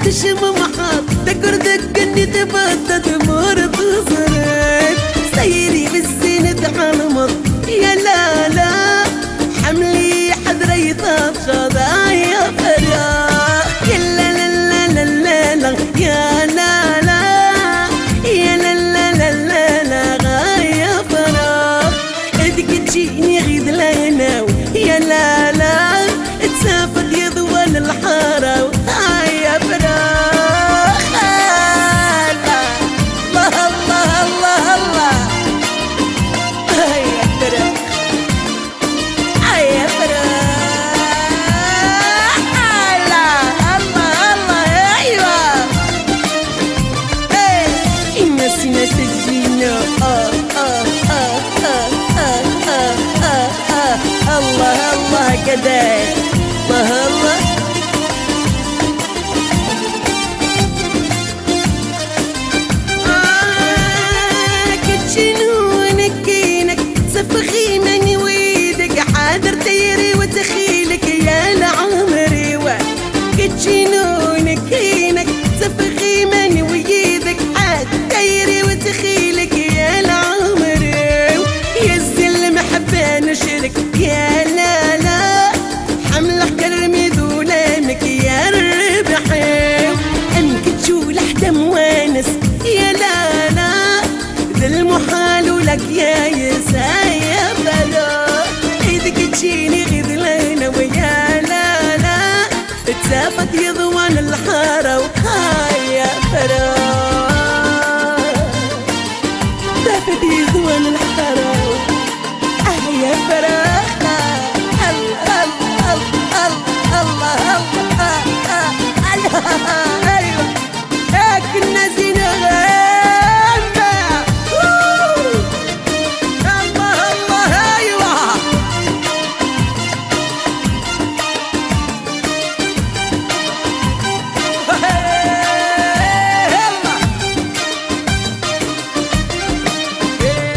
تشم محاط تقر دقني تبطت مرض صرت سيري بالزينة حنمط يا لا لا حملي حذريطة شاضع يا فراق يا لا لا لا لا لا يا لا لا يا لا لا لا لا لا غاية فراق اذك تجيني غيد لنا يا لا لا تسافر يضوان الحارة يا فراق الله الله الله الله يا فراق يا فراق الله الله الله ايوه نسينا تجينا الله الله كده الله الله كتشنونك كينك سفخي من ويدك حاضر تيري وتخيلك يا لعمري كتشنونك كينك سفخي من ويدك حاضر تيري وتخيلك يا لعمري يا الزل محبة نشرك يا لا لا حملك كرمي ظلامك يا الربحي انك تشول حدا موانس يا لا لا ذا المحال لك يا